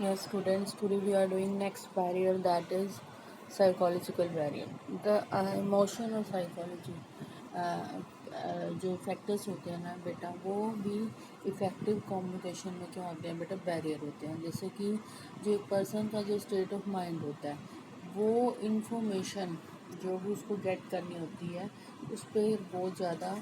Yes, students, today we are doing next barrier, that is psychological barrier. The emotion और psychology जो factors होते हैं ना बेटा, वो भी इफ़ेक्टिव कम्युनिकेशन में क्या होते हैं बेटा, बैरियर होते हैं। जैसे कि जो एक पर्सन का जो स्टेट ऑफ माइंड होता है, वो इंफॉर्मेशन जो भी उसको गेट करनी होती है उस पर बहुत ज़्यादा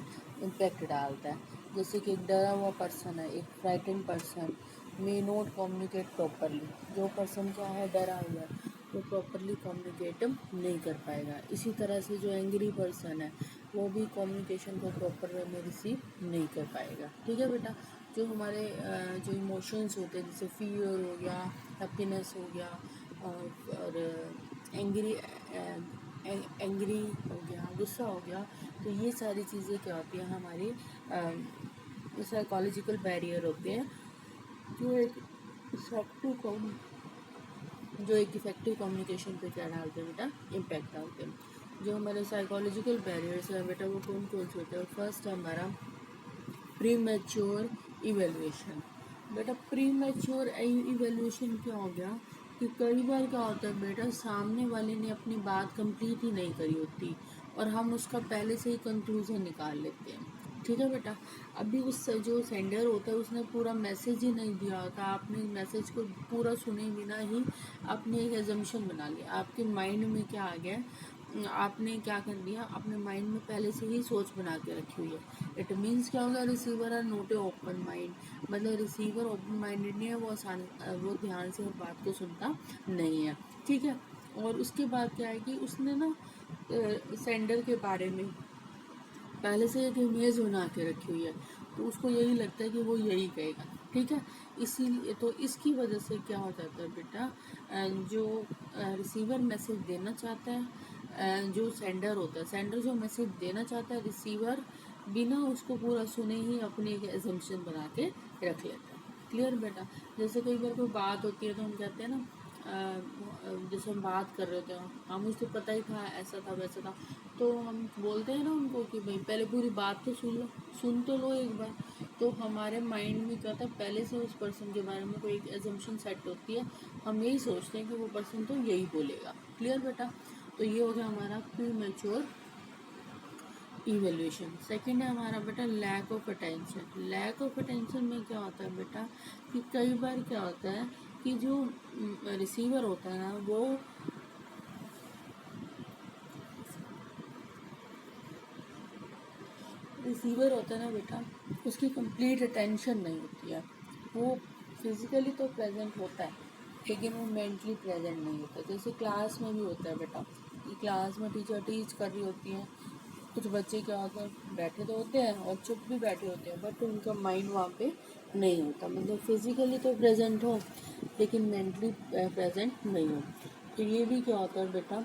इम्पेक्ट डालता है। जैसे कि एक डरा हुआ पर्सन है, एक frightened person may not communicate properly. जो पर्सन क्या है, डरा हुआ है, वो प्रॉपरली कम्युनिकेट नहीं कर पाएगा। इसी तरह से जो एंग्री पर्सन है, वो भी कम्युनिकेशन को प्रॉपर वे में रिसीव नहीं कर पाएगा। ठीक है बेटा, जो हमारे जो इमोशंस होते हैं, जैसे फियर हो गया, हैप्पीनेस हो गया, और एंग्री एंग्री हो गया, गुस्सा हो गया, तो ये सारी चीज़ें क्या होती हैं, हमारी साइकोलॉजिकल बैरियर होते हैं जो एक इफेक्टिव कम्युनिकेशन पे क्या डालते हैं बेटा, इम्पैक्ट डालते हैं। जो हमारे साइकोलॉजिकल बैरियर्स हैं बेटा, वो कौन कौन से होते हैं। फर्स्ट है हमारा प्री मैच्योर इवेल्युएशन। बेटा प्री मैच्योर इवेल्युएशन क्या हो गया कि कई बार क्या होता है बेटा, सामने वाले ने अपनी बात कंप्लीट ही नहीं करी होती और हम उसका पहले से ही कंक्लूजन निकाल लेते हैं। ठीक है बेटा, अभी उस जो सेंडर होता है उसने पूरा मैसेज ही नहीं दिया होता, आपने मैसेज को पूरा सुने बिना ही आपने एक एजम्पशन बना लिया। आपके माइंड में क्या आ गया, आपने क्या कर दिया, अपने माइंड में पहले से ही सोच बना के रखी हुई है। इट मीन्स क्या होगा, receiver are not a open mind, मतलब रिसीवर ओपन माइंडेड नहीं है, वो ध्यान से बात को सुनता नहीं है। ठीक है, और उसके बाद क्या है कि उसने ना सेंडर के बारे में पहले से एक इमेज बना के रखी हुई है, तो उसको यही लगता है कि वो यही कहेगा। ठीक है, इसीलिए तो इसकी वजह से क्या हो जाता है बेटा, जो रिसीवर मैसेज देना चाहता है, जो सेंडर होता है, सेंडर जो मैसेज देना चाहता है, रिसीवर बिना उसको पूरा सुने ही अपनी एक एजम्पशन बना के रख लेता है। क्लियर बेटा, जैसे कई बार कोई बात होती है तो हम कहते हैं ना, जैसे हम बात कर रहे थे, हम मुझे पता ही था, ऐसा था वैसा था, तो हम बोलते हैं ना उनको कि भाई पहले पूरी बात तो सुन लो, सुन तो लो एक बार। तो हमारे माइंड में क्या था, पहले से उस पर्सन के बारे में कोई एक एजम्पशन सेट होती है, हम यही सोचते हैं कि वो पर्सन तो यही बोलेगा। क्लियर बेटा, तो ये हो गया हमारा प्री मैच्योर इवेल्यूशन। सेकंड है हमारा बेटा lack of attention. Lack of attention में क्या होता है बेटा, कि कई बार क्या होता है कि जो रिसीवर होता है ना, वो रिसीवर होता है ना बेटा, उसकी कंप्लीट अटेंशन नहीं होती है। वो फिजिकली तो प्रेजेंट होता है, लेकिन वो मेंटली प्रेजेंट नहीं होता। जैसे क्लास में भी होता है बेटा, कि क्लास में टीचर टीच कर रही होती हैं, कुछ बच्चे क्या होते हैं, बैठे तो होते हैं और चुप भी बैठे होते हैं, बट उनका माइंड वहाँ पे नहीं होता। मतलब फिजिकली तो प्रेजेंट हो, लेकिन मेंटली प्रेजेंट नहीं हो। तो ये भी क्या होता है बेटा,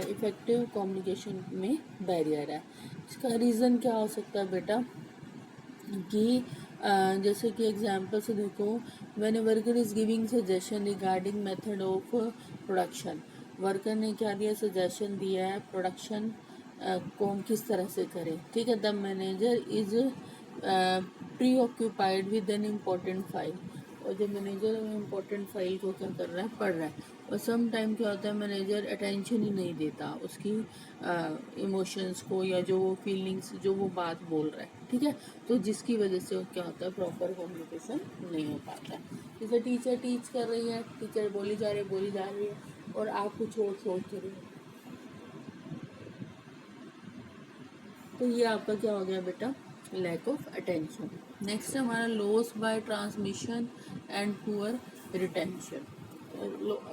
इफ़ेक्टिव कम्युनिकेशन में बैरियर है। इसका रीज़न क्या हो सकता है बेटा, कि जैसे कि एग्जांपल से देखो, when a worker is giving suggestion regarding method of production, worker ने क्या दिया, सजेशन दिया है प्रोडक्शन को हम किस तरह से करें। ठीक है, the manager is pre occupied with an important file, और जो मैनेजर इम्पोर्टेंट फाइल को क्या कर रहा है, पढ़ रहा है, और सम टाइम क्या होता है, मैनेजर अटेंशन ही नहीं देता उसकी इमोशंस को, या जो वो फीलिंग्स, जो वो बात बोल रहा है। ठीक है, तो जिसकी वजह से क्या होता है, प्रॉपर कम्युनिकेशन नहीं हो पाता है। जैसे टीचर टीच कर रही है, टीचर बोली जा रही है, और आप कुछ और सोच रहे हो, तो ये आपका क्या हो गया बेटा, लैक ऑफ अटेंशन। नेक्स्ट है हमारा loss by transmission and poor retention.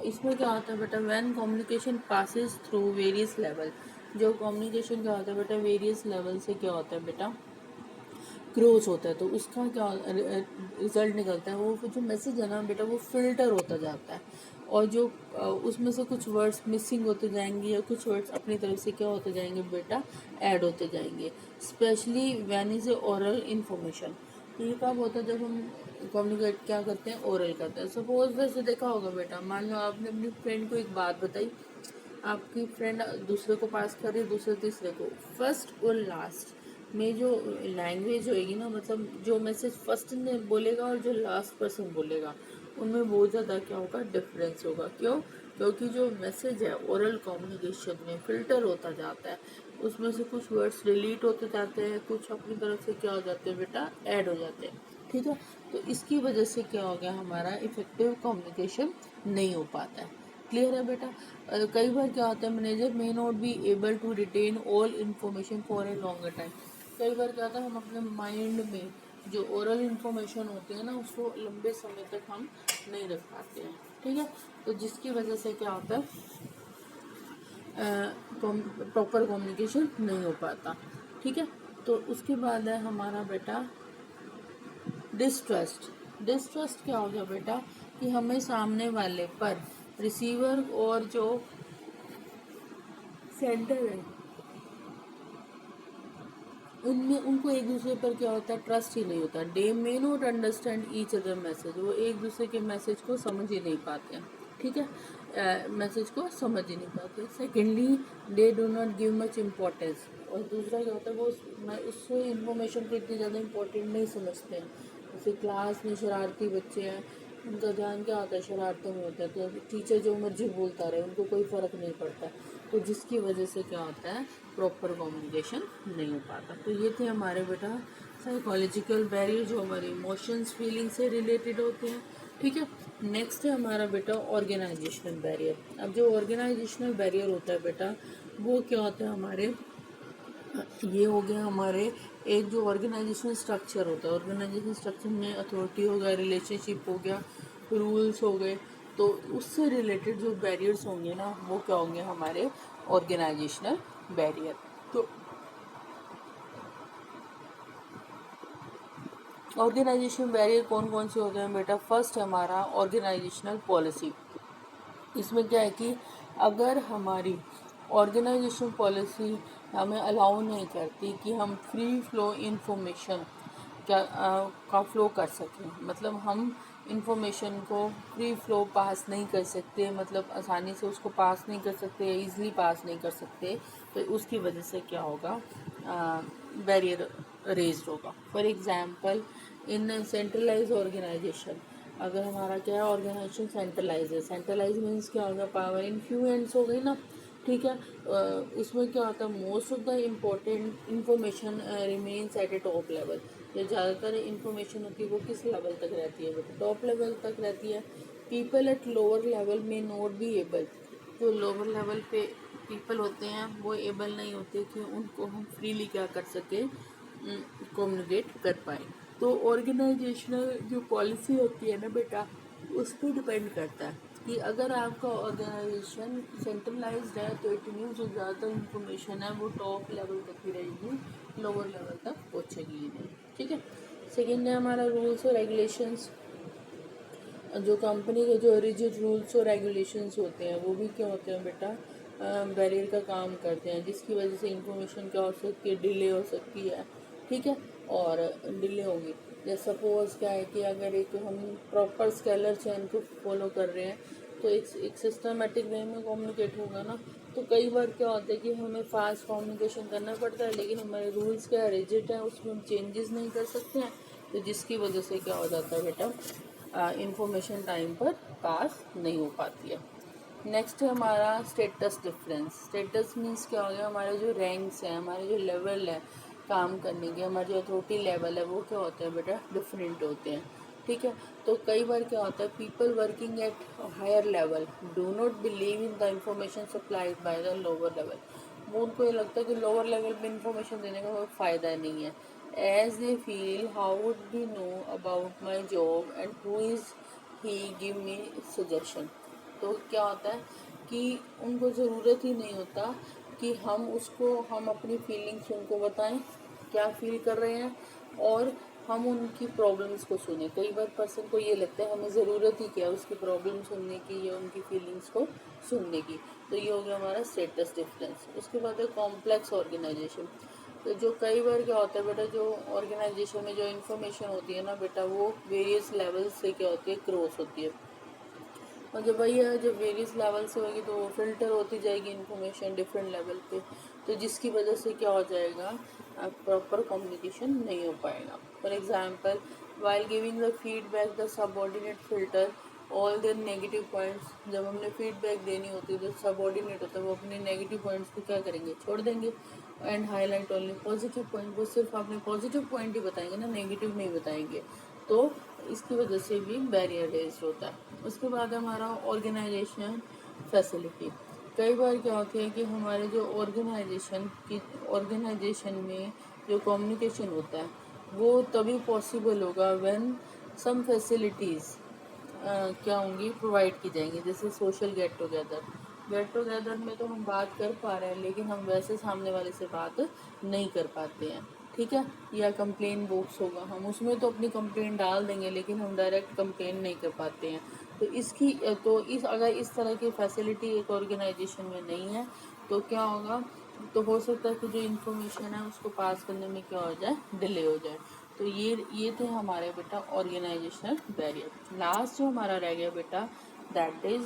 इसमें क्या होता है बेटा, when communication passes through various level, जो कम्युनिकेशन क्या होता है बेटा, वेरियस लेवल से क्या होता है बेटा, क्रॉस होता है, तो उसका क्या रिजल्ट निकलता है, वो जो मैसेज है ना बेटा, वो फिल्टर होता जाता है, और जो उसमें से कुछ वर्ड्स मिसिंग होते जाएंगे, या कुछ वर्ड्स अपनी तरफ से क्या होते जाएंगे बेटा, ऐड होते जाएंगे। Specially when is a oral information, ये कब होता है, जब हम कम्युनिकेट क्या करते हैं, ओरल करते हैं। सपोज वैसे देखा होगा बेटा, मान लो आपने अपनी फ्रेंड को एक बात बताई, आपकी फ्रेंड दूसरे को पास कर रही है, दूसरे तीसरे को, फर्स्ट और लास्ट में जो लैंग्वेज होएगी ना, मतलब जो मैसेज फर्स्ट ने बोलेगा और जो लास्ट पर्सन बोलेगा, उनमें बहुत ज़्यादा क्या होगा, डिफरेंस होगा। क्यों? क्योंकि जो मैसेज है ओरल कम्युनिकेशन में फ़िल्टर होता जाता है, उसमें से कुछ वर्ड्स डिलीट होते जाते हैं, कुछ अपनी तरफ से क्या हो जाते हैं बेटा, ऐड हो जाते हैं। ठीक है, तो इसकी वजह से क्या हो गया, हमारा इफेक्टिव कम्युनिकेशन नहीं हो पाता है। क्लियर है बेटा? कई बार क्या होता है, manager may not be able to retain all information for a longer time. कई बार क्या होता है, हम अपने माइंड में जो ओरल इन्फॉर्मेशन होती है ना, उसको लंबे समय तक हम नहीं रख पाते हैं। ठीक है, तो जिसकी वजह से क्या होता है, प्रॉपर कम्युनिकेशन नहीं हो पाता। ठीक है, तो उसके बाद है हमारा बेटा डिस्ट्रस्ट। डिस्ट्रस्ट क्या हो गया बेटा, कि हमें सामने वाले पर, रिसीवर और जो सेंटर है, उनमें उनको एक दूसरे पर क्या होता है, ट्रस्ट ही नहीं होता। They may not understand each other message, वो एक दूसरे के मैसेज को समझ ही नहीं पाते हैं। ठीक है, मैसेज को समझ ही नहीं पाते। Secondly, they do not give much importance, और दूसरा क्या होता है, वो उससे इन्फॉर्मेशन को इतनी ज़्यादा इम्पोर्टेंट नहीं समझते हैं। जैसे क्लास में शरारती बच्चे हैं, उनका ध्यान क्या होता है, शरारतों में होता है, तो टीचर जो मर्जी बोलता रहे, उनको कोई फ़र्क नहीं पड़ता। तो जिसकी वजह से क्या होता है, प्रॉपर कम्युनिकेशन नहीं हो पाता। तो ये थे हमारे बेटा साइकोलॉजिकल बैरियर, जो हमारे इमोशंस फीलिंग से रिलेटेड होते हैं। ठीक है, नेक्स्ट है हमारा बेटा ऑर्गेनाइजेशनल बैरियर। अब जो ऑर्गेनाइजेशनल बैरियर होता है बेटा, वो क्या होता है हमारे, ये हो गया हमारे एक जो ऑर्गेनाइजेशन स्ट्रक्चर होता है, ऑर्गेनाइजेशन स्ट्रक्चर में अथॉरिटी हो गया, रिलेशनशिप हो गया, रूल्स हो गए, तो उससे रिलेटेड जो बैरियर्स होंगे ना, वो क्या होंगे, हमारे ऑर्गेनाइजेशनल बैरियर। तो ऑर्गेनाइजेशन बैरियर कौन कौन से होते हैं बेटा? फर्स्ट है हमारा ऑर्गेनाइजेशनल पॉलिसी। इसमें क्या है कि अगर हमारी ऑर्गेनाइजेशन पॉलिसी हमें अलाउ नहीं करती कि हम फ्री फ्लो इंफॉर्मेशन का फ्लो कर सकें, मतलब हम इंफॉर्मेशन को फ्री फ्लो पास नहीं कर सकते, मतलब आसानी से उसको पास नहीं कर सकते, इजीली पास नहीं कर सकते, तो उसकी वजह से क्या होगा, बैरियर रेज्ड होगा। For example, in centralise organisation, अगर हमारा क्या है, ऑर्गेनाइजेशन सेंट्रलाइज है, सेंट्रलाइज मीन्स क्या होगा, पावर इन फ्यू हैंड्स हो गई ना। ठीक है, इसमें क्या होता है, most of the important information remains at A top level. जो ज़्यादातर इंफॉर्मेशन होती है वो किस लेवल तक रहती है बेटा? टॉप लेवल तक रहती है। पीपल एट लोअर लेवल में नॉट बी एबल, जो लोअर लेवल पे पीपल होते हैं वो एबल नहीं होते कि उनको हम फ्रीली क्या कर सके, कम्युनिकेट कर पाए। तो ऑर्गेनाइजेशनल जो पॉलिसी होती है ना बेटा, उस पर डिपेंड करता है कि अगर आपका ऑर्गेनाइजेशन सेंट्रलाइज्ड है, तो इट मीन्स जो ज़्यादातर इंफॉर्मेशन है वो टॉप लेवल तक ही रहेगी, लोअर लेवल तक पहुँचेगी ही नहीं। ठीक है, सेकेंड है हमारा रूल्स और रेगुलेशंस। जो कंपनी के जो रिजिड रूल्स और रेगुलेशंस होते हैं, वो भी क्या होते हैं बेटा, बैरियर का काम करते हैं, जिसकी वजह से इंफॉर्मेशन क्या हो सकती है, डिले हो सकती है। ठीक है, और डिले होगी, जैसे सपोज क्या है कि अगर एक हम प्रॉपर स्केलर चेन को फॉलो कर रहे हैं, तो एक सिस्टमेटिक वे में कम्युनिकेट होगा ना। तो कई बार क्या होता है कि हमें फास्ट कम्युनिकेशन करना पड़ता है, लेकिन हमारे रूल्स क्या रिजिड है, उसमें हम चेंजेस नहीं कर सकते हैं, तो जिसकी वजह से क्या हो जाता है बेटा, इंफॉर्मेशन टाइम पर पास नहीं हो पाती है। नेक्स्ट है हमारा स्टेटस डिफरेंस। स्टेटस मीन्स क्या हो गया, हमारे जो रैंक्स हैं, हमारे जो लेवल है काम करने के, हमारे जो अथॉरिटी लेवल है, वो क्या होते हैं बेटा, डिफरेंट होते हैं। ठीक है, तो कई बार क्या होता है, people working at higher level do not believe in the information supplied by the lower level. वो उनको ये लगता है कि लोअर लेवल पे इंफॉर्मेशन देने का कोई फ़ायदा नहीं है। As they feel how would be know about my job and who is he give me suggestion. तो क्या होता है कि उनको ज़रूरत ही नहीं होता कि हम अपनी फीलिंग्स उनको बताएं, क्या फील कर रहे हैं, और हम उनकी प्रॉब्लम्स को सुने। कई बार पर्सन को ये लगता है हमें ज़रूरत ही क्या है उसकी प्रॉब्लम सुनने की या उनकी फीलिंग्स को सुनने की। तो ये हो गया हमारा स्टेटस डिफरेंस। उसके बाद है कॉम्प्लेक्स ऑर्गेनाइजेशन। तो जो कई बार क्या होता है बेटा, जो ऑर्गेनाइजेशन में जो इन्फॉर्मेशन होती है ना बेटा, वो वेरियस लेवल से क्या होती है, क्रॉस होती है। और जब वही है, जब वेरियस लेवल से होगी तो फिल्टर होती जाएगी इन्फॉर्मेशन डिफरेंट लेवल पे, तो जिसकी वजह से क्या हो जाएगा, प्रॉपर कम्युनिकेशन नहीं हो पाएगा। For example, while giving the feedback the subordinate filter all their negative points. जब हमने फीडबैक देनी होती है तो सबऑर्डिनेट होता है वो अपने नेगेटिव पॉइंट्स को क्या करेंगे, छोड़ देंगे। And highlight only positive point, वो सिर्फ अपने पॉजिटिव पॉइंट ही बताएंगे ना, नेगेटिव नहीं बताएंगे। तो इसकी वजह से भी बैरियर रेज होता है। उसके बाद हमारा ऑर्गेनाइजेशन फैसिलिटी। कई बार क्या होता है कि हमारे जो ऑर्गेनाइजेशन में जो कम्युनिकेशन होता है वो तभी पॉसिबल होगा व्हेन सम फैसिलिटीज़ क्या होंगी, प्रोवाइड की जाएंगी। जैसे सोशल गेट टुगेदर में तो हम बात कर पा रहे हैं लेकिन हम वैसे सामने वाले से बात नहीं कर पाते हैं, ठीक है। या कंप्लेन बॉक्स होगा, हम उसमें तो अपनी कंप्लेन डाल देंगे लेकिन हम डायरेक्ट कंप्लेन नहीं कर पाते हैं। तो इस अगर इस तरह की फैसिलिटी एक ऑर्गेनाइजेशन में नहीं है तो क्या होगा, तो हो सकता है कि जो इन्फॉर्मेशन है उसको पास करने में क्या हो जाए, डिले हो जाए। तो ये थे हमारे बेटा ऑर्गेनाइजेशनल बैरियर। लास्ट जो हमारा रह गया बेटा that is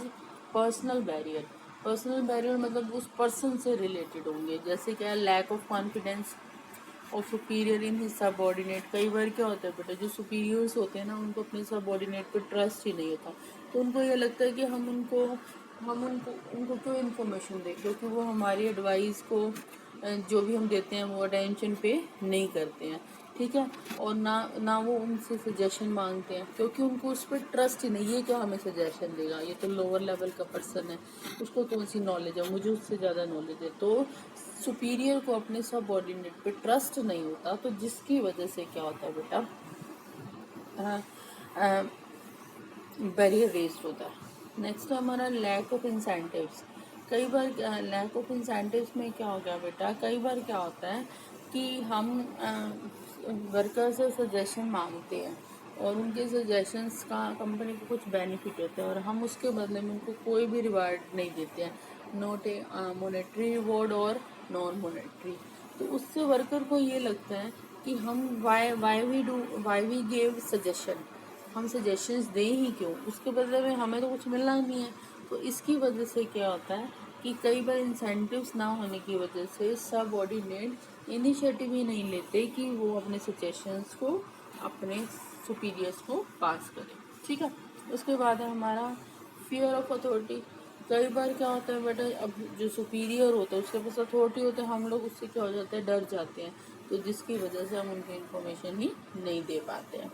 personal barrier. Personal barrier मतलब उस पर्सन से रिलेटेड होंगे, जैसे क्या लैक ऑफ कॉन्फिडेंस और सुपीरियर इन हिज सबऑर्डिनेट। कई बार क्या होता है बेटा, जो सुपीरियर्स होते हैं ना उनको अपने सबऑर्डिनेट पे ट्रस्ट ही नहीं होता। तो उनको ये लगता है कि हम उनको क्यों इन्फॉर्मेशन दें, क्योंकि वो हमारी एडवाइस को जो भी हम देते हैं वो अटेंशन पे नहीं करते हैं, ठीक है। और ना वो उनसे सजेशन मांगते हैं क्योंकि उनको उस पर ट्रस्ट ही नहीं। ये क्या हमें सजेशन देगा, ये तो लोअर लेवल का पर्सन है, उसको कौन सी नॉलेज है, मुझे उससे ज़्यादा नॉलेज है। तो सुपीरियर को अपने सबऑर्डिनेट पे ट्रस्ट नहीं होता, तो जिसकी वजह से क्या होता है बेटा, बैरियर रेज्ड होता है। नेक्स्ट है हमारा लैक ऑफ इंसेंटिव्स। कई बार लैक ऑफ इंसेंटिव्स में क्या हो गया बेटा, कई बार क्या होता है कि हम वर्कर से सजेशन मांगते हैं और उनके सजेशंस का कंपनी को कुछ बेनिफिट होता है और हम उसके बदले में उनको कोई भी रिवार्ड नहीं देते हैं, नॉट ए मोनेटरी रिवॉर्ड और नॉन मोनेटरी। तो उससे वर्कर को ये लगता है कि हम वाई वी गेव सजेशन, हम सजेशंस दें ही क्यों, उसके बदले में हमें तो कुछ मिलना नहीं है। तो इसकी वजह से क्या होता है कि कई बार इंसेंटिव्स ना होने की वजह से सबऑर्डिनेट इनिशिएटिव ही नहीं लेते कि वो अपने सजेशंस को अपने सुपीरियर्स को पास करें, ठीक है। उसके बाद है हमारा फियर ऑफ अथॉरिटी। कई बार क्या होता है बेटा, अब जो सुपीरियर होता है उसके पास अथॉरिटी होता है, हम लोग उससे क्या हो जाते हैं, डर जाते हैं। तो जिसकी वजह से हम उनको इन्फॉर्मेशन ही नहीं दे पाते हैं।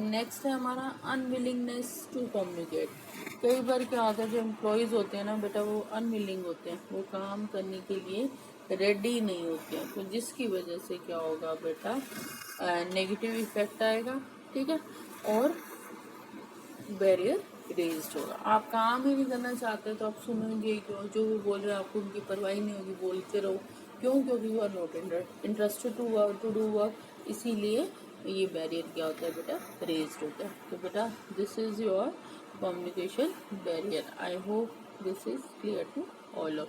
नेक्स्ट है हमारा अनविलिंगनेस टू कम्युनिकेट। कई बार क्या होता है, जो एम्प्लॉयज़ होते हैं ना बेटा वो अनविलिंग होते हैं, वो काम करने के लिए रेडी नहीं होते हैं। तो जिसकी वजह से क्या होगा बेटा, नेगेटिव इफेक्ट आएगा, ठीक है। और बैरियर रेज्ड होगा। आप काम ही नहीं करना चाहते तो आप सुनेंगे क्यों, जो वो बोल रहे हैं आपको उनकी परवाही नहीं होगी, बोलते रहो। क्यों, क्योंकि you are not interested to do work. इसीलिए ये बैरियर क्या होता है बेटा, रेज्ड होता है। तो बेटा this is your communication barrier. I hope this is clear to all of